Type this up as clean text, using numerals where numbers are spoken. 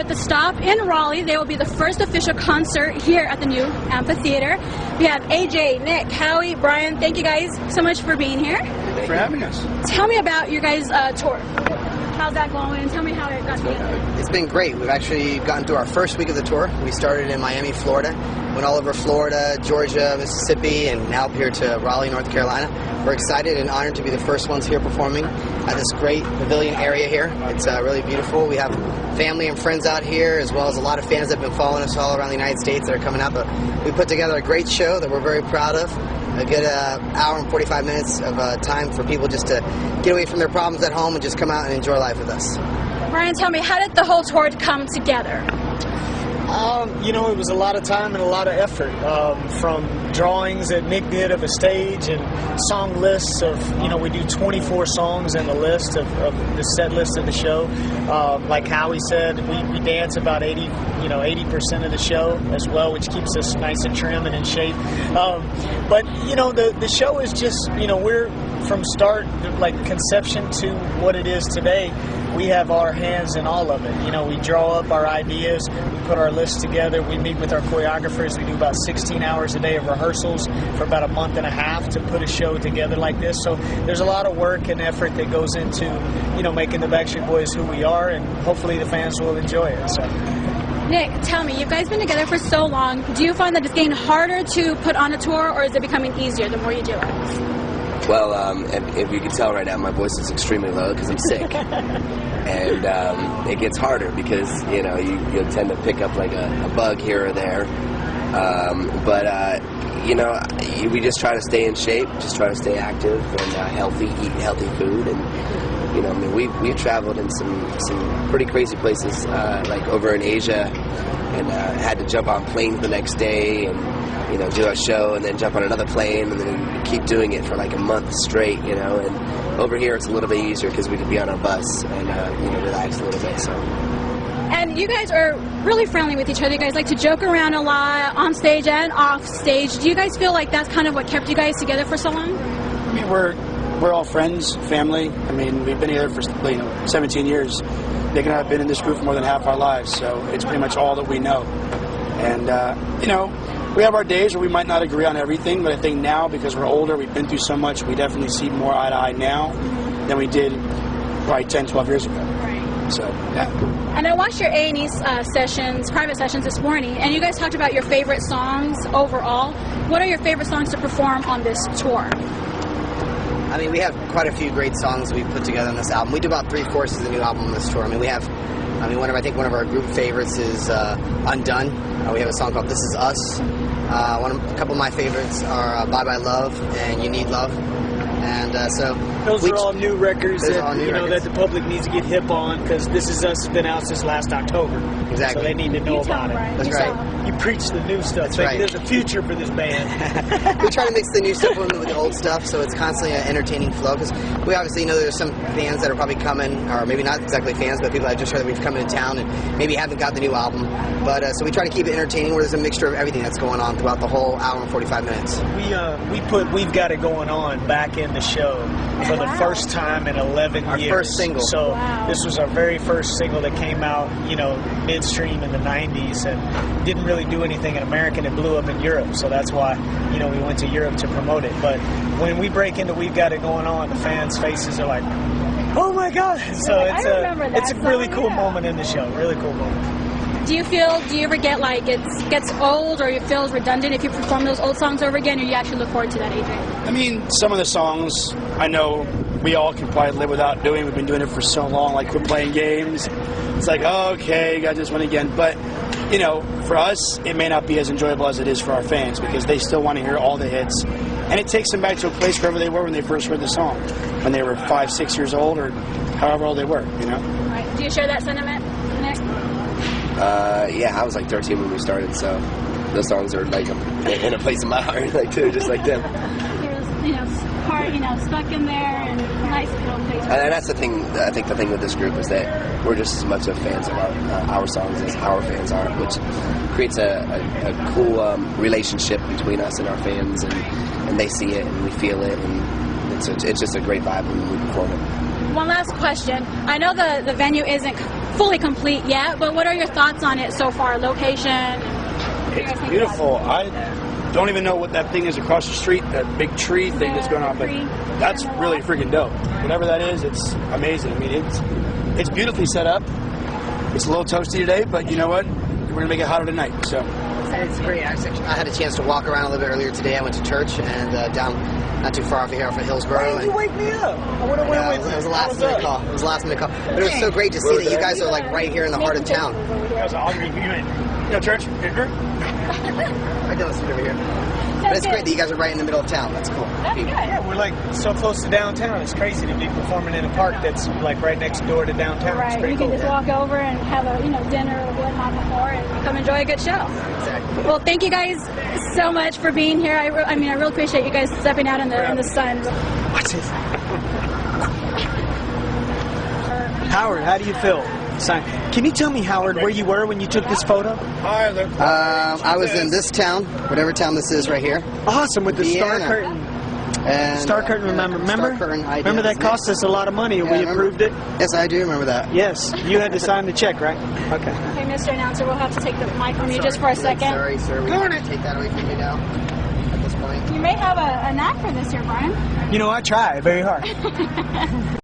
With the stop in Raleigh, they will be the first official concert here at the new amphitheater. We have AJ, Nick, Howie, Brian. Thank you guys so much for being here. Thanks for having us. Tell me about your guys' tour. How's that going? Tell me how it got together. It's been great. We've actually gotten through our first week of the tour. We started in Miami, Florida, went all over Florida, Georgia, Mississippi, and now up here to Raleigh, North Carolina. We're excited and honored to be the first ones here performing at this great pavilion area here. It's really beautiful. We have family and friends out here, as well as a lot of fans that have been following us all around the United States that are coming out. But we put together a great show that we're very proud of. A good hour and 45 minutes of time for people just to get away from their problems at home and just come out and enjoy life with us. Brian, tell me, how did the whole tour come together? It was a lot of time and a lot of effort, from drawings that Nick did of a stage and song lists of, we do 24 songs in the list of the set list of the show. Like Howie said, we dance about 80% of the show as well, which keeps us nice and trim and in shape. But the show is just, we're from start, like conception to what it is today. We have our hands in all of it. We draw up our ideas, we put our lists together, we meet with our choreographers, we do about 16 hours a day of rehearsals for about a month and a half to put a show together like this. So there's a lot of work and effort that goes into, making the Backstreet Boys who we are, and hopefully the fans will enjoy it. So. Nick, tell me, you guys been together for so long. Do you find that it's getting harder to put on a tour, or is it becoming easier the more you do it? Well, if you can tell right now, my voice is extremely low because I'm sick. And it gets harder because, you'll tend to pick up like a bug here or there. But we just try to stay in shape, just try to stay active and healthy, eat healthy food. And, we've traveled in some pretty crazy places, like over in Asia, and had to jump on planes the next day and, do our show and then jump on another plane and then keep doing it for like a month straight, and over here it's a little bit easier because we can be on our bus and, relax a little bit, so. And you guys are really friendly with each other. You guys like to joke around a lot on stage and off stage. Do you guys feel like that's kind of what kept you guys together for so long? I mean, we're all friends, family. I mean, we've been together for 17 years. Nick and I have been in this group for more than half our lives, so it's pretty much all that we know. And, we have our days where we might not agree on everything, but I think now, because we're older, we've been through so much, we definitely see more eye to eye now than we did probably 10, 12 years ago. Right. So, yeah. And I watched your A&E private sessions this morning, and you guys talked about your favorite songs overall. What are your favorite songs to perform on this tour? I mean, we have quite a few great songs we put together on this album. We do about 3/4 of the new album on this tour. I think one of our group favorites is Undone. We have a song called This Is Us. A couple of my favorites are Bye Bye Love and You Need Love. And those are all new records that the public needs to get hip on, because This Is Us has been out since last October. Exactly. So they need to know about it. That's right. You preach the new stuff. That's right. There's a future for this band. We try to mix the new stuff with the old stuff, so it's constantly an entertaining flow, because we obviously know there's some fans that are probably coming, or maybe not exactly fans, but people that just heard that we've come into town and maybe haven't got the new album. But so we try to keep it entertaining, where there's a mixture of everything that's going on throughout the whole hour and 45 minutes. We put We've Got It Going On back in the show for the first time in 11 years. Our first single. So this was our very first single that came out, midstream in the 90s, and didn't really do anything in America, and it blew up in Europe. So that's why, we went to Europe to promote it. But when we break into We've Got It Going On, the fans' faces are like, oh my God. So it's a really cool moment in the show. Really cool moment. Do you ever get like it gets old, or it feels redundant if you perform those old songs over again, or you actually look forward to that, AJ? I mean, some of the songs I know we all can probably live without doing. We've been doing it for so long, like we're playing games. It's like, oh, okay, got this one again. But, for us, it may not be as enjoyable as it is for our fans, because they still want to hear all the hits. And it takes them back to a place wherever they were when they first heard the song, when they were 5, 6 years old, or however old they were, Right. Do you share that sentiment, Nick? Yeah, I was like 13 when we started, so those songs are like in a place in my heart, like too, just like them. Stuck in there, and nice little place. And that's the thing. I think the thing with this group is that we're just as much of fans of our songs as our fans are, which creates a cool relationship between us and our fans, and they see it and we feel it, and it's just a great vibe when we perform it. One last question. I know the venue isn't fully complete yet, but what are your thoughts on it so far? Location? It's beautiful. I don't even know what that thing is across the street, that big tree thing that's going on, but that's really freaking dope. Whatever that is, it's amazing. I mean, it's beautifully set up. It's a little toasty today, but you know what? We're going to make it hotter tonight, so. It's great. I had a chance to walk around a little bit earlier today. I went to church and down not too far off here off of Hillsborough. Hey, you wake me up. I would have went with you. It was a last minute call. It was a last minute call. But it was so great to see that you guys are like right here in the heart of town. You know, church? I know it's over here. But it's great that you guys are right in the middle of town. That's cool. That's good. Yeah, we're like so close to downtown. It's crazy to be performing in a park that's like right next door to downtown. Right, It's pretty you can cool. just walk over and have a dinner or whatnot before and come enjoy a good show. Exactly. Well, thank you guys so much for being here. I really appreciate you guys stepping out in the sun. Watch this. Howard, how do you feel? Can you tell me, Howard, where you were when you took this photo? I was in this town, whatever town this is right here. Awesome, with the star Indiana. curtain. And, Star curtain, remember? Star curtain idea, Remember that isn't it? cost us a lot of money and Yeah, we remember. approved it? Yes, I do remember that. Yes, you had to sign the check, right? Okay. Okay, Mr. Announcer, we'll have to take the mic from you just for a second. Sorry, sir. We have to take that away from you now at this point. You may have a knack for this here, Brian. You know, I try very hard.